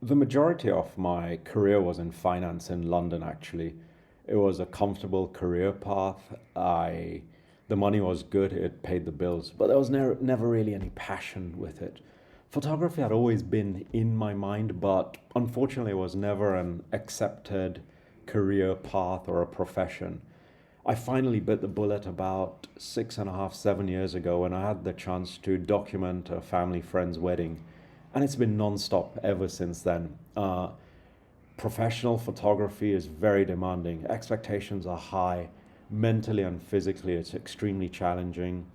The majority of my career was in finance in London, actually. It was a comfortable career path. The money was good, it paid the bills, but there was never really any passion with it. Photography had always been in my mind, but unfortunately, it was never an accepted career path or a profession. I finally bit the bullet about 6.5, 7 years ago when I had the chance to document a family friend's wedding. And it's been non-stop ever since then. Professional photography is very demanding. Expectations are high. Mentally and physically, it's extremely challenging.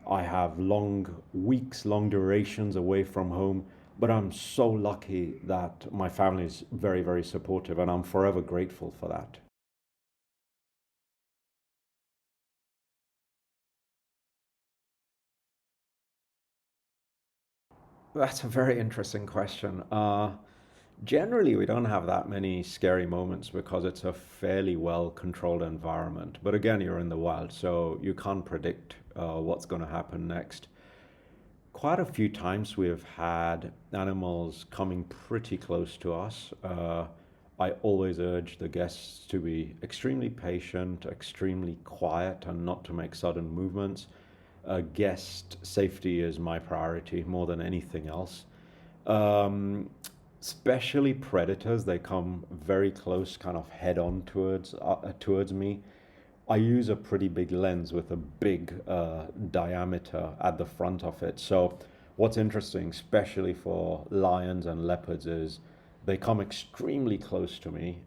I have long weeks, long durations away from home, but I'm so lucky that my family is very, very supportive, and I'm forever grateful for that. That's a very interesting question. Generally, we don't have that many scary moments because it's a fairly well controlled environment. But again, you're in the wild, so you can't predict what's going to happen next. Quite a few times we have had animals coming pretty close to us. I always urge the guests to be extremely patient, extremely quiet, and not to make sudden movements. Guest safety is my priority more than anything else. Um, Especially predators, they come very close, kind of head on towards me. I use a pretty big lens with a big diameter at the front of it. So, what's interesting, especially for lions and leopards, is they come extremely close to me,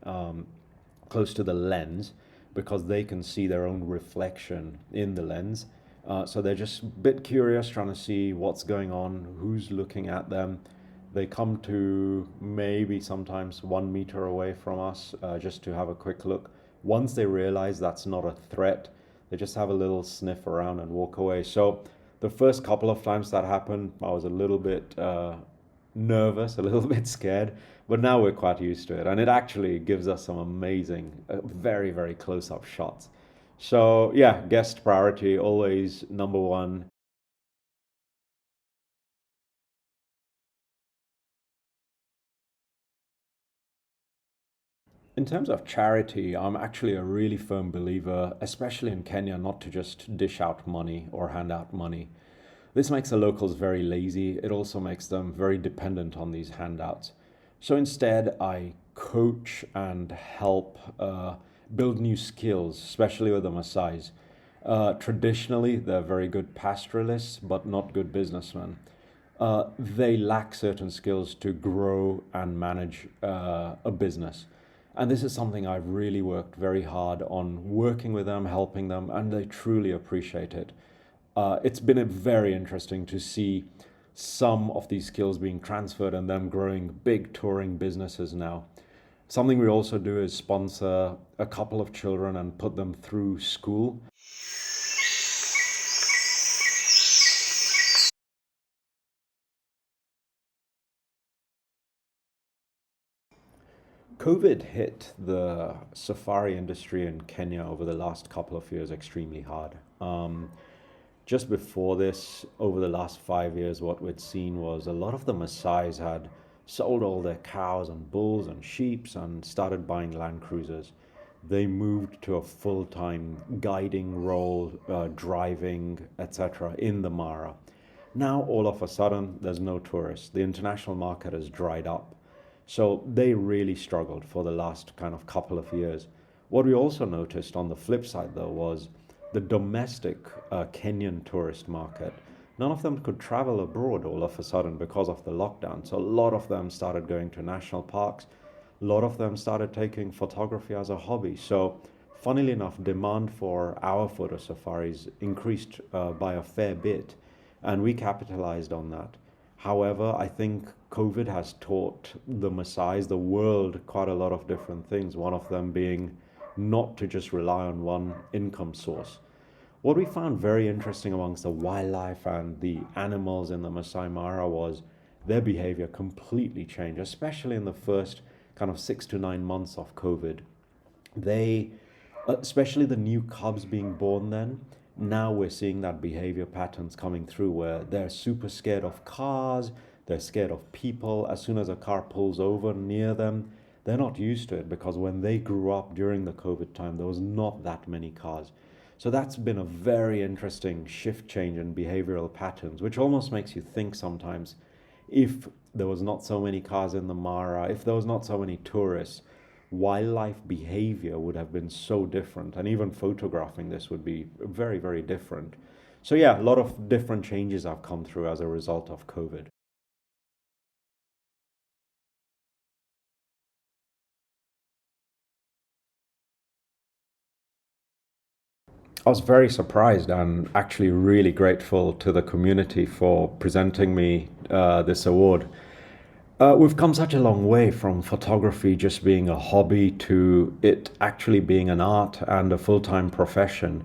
close to the lens, because they can see their own reflection in the lens. So they're just a bit curious, trying to see what's going on, who's looking at them. They come to maybe sometimes 1 meter away from us just to have a quick look. Once they realize that's not a threat, they just have a little sniff around and walk away. So the first couple of times that happened, I was a little bit nervous, a little bit scared, but now we're quite used to it. And it actually gives us some amazing, very, very close up shots. So, yeah, guest priority, always number one. In terms of charity, I'm actually a really firm believer, especially in Kenya, not to just dish out money or hand out money. This makes the locals very lazy. It also makes them very dependent on these handouts. So instead, I coach and help build new skills, especially with the Maasais. Traditionally, they're very good pastoralists, but not good businessmen. They lack certain skills to grow and manage a business. And this is something I've really worked very hard on working with them, helping them, and they truly appreciate it. It's been very interesting to see some of these skills being transferred and them growing big touring businesses now. Something we also do is sponsor a couple of children and put them through school. COVID hit the safari industry in Kenya over the last couple of years extremely hard. Just before this, over the last 5 years, what we'd seen was a lot of the Maasais had sold all their cows and bulls and sheep and started buying Land Cruisers. They moved to a full time guiding role, driving, etc., in the Mara. Now, all of a sudden, there's no tourists. The international market has dried up. So they really struggled for the last kind of couple of years. What we also noticed on the flip side, though, was the domestic Kenyan tourist market. None of them could travel abroad all of a sudden because of the lockdown. So a lot of them started going to national parks. A lot of them started taking photography as a hobby. So, funnily enough, demand for our photo safaris increased by a fair bit, and we capitalized on that. However, I think COVID has taught the Maasais, the world, quite a lot of different things, one of them being not to just rely on one income source. What we found very interesting amongst the wildlife and the animals in the Masai Mara was their behavior completely changed, especially in the first kind of 6 to 9 months of COVID. They, especially the new cubs being born then, now we're seeing that behavior patterns coming through where they're super scared of cars, They're scared of people. As soon as a car pulls over near them, they're not used to it because when they grew up during the COVID time, there was not that many cars. So that's been a very interesting shift change in behavioral patterns, which almost makes you think sometimes if there was not so many cars in the Mara, if there was not so many tourists, wildlife behavior would have been so different. And even photographing this would be very, very different. So, yeah, a lot of different changes have come through as a result of COVID. I was very surprised and actually really grateful to the community for presenting me this award. We've come such a long way from photography just being a hobby to it actually being an art and a full time profession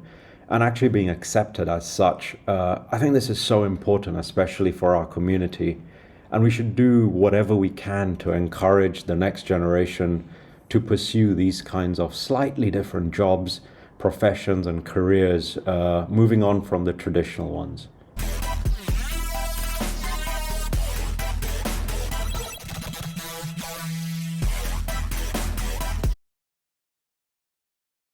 and actually being accepted as such. I think this is so important, especially for our community. And we should do whatever we can to encourage the next generation to pursue these kinds of slightly different jobs, professions, and careers, moving on from the traditional ones.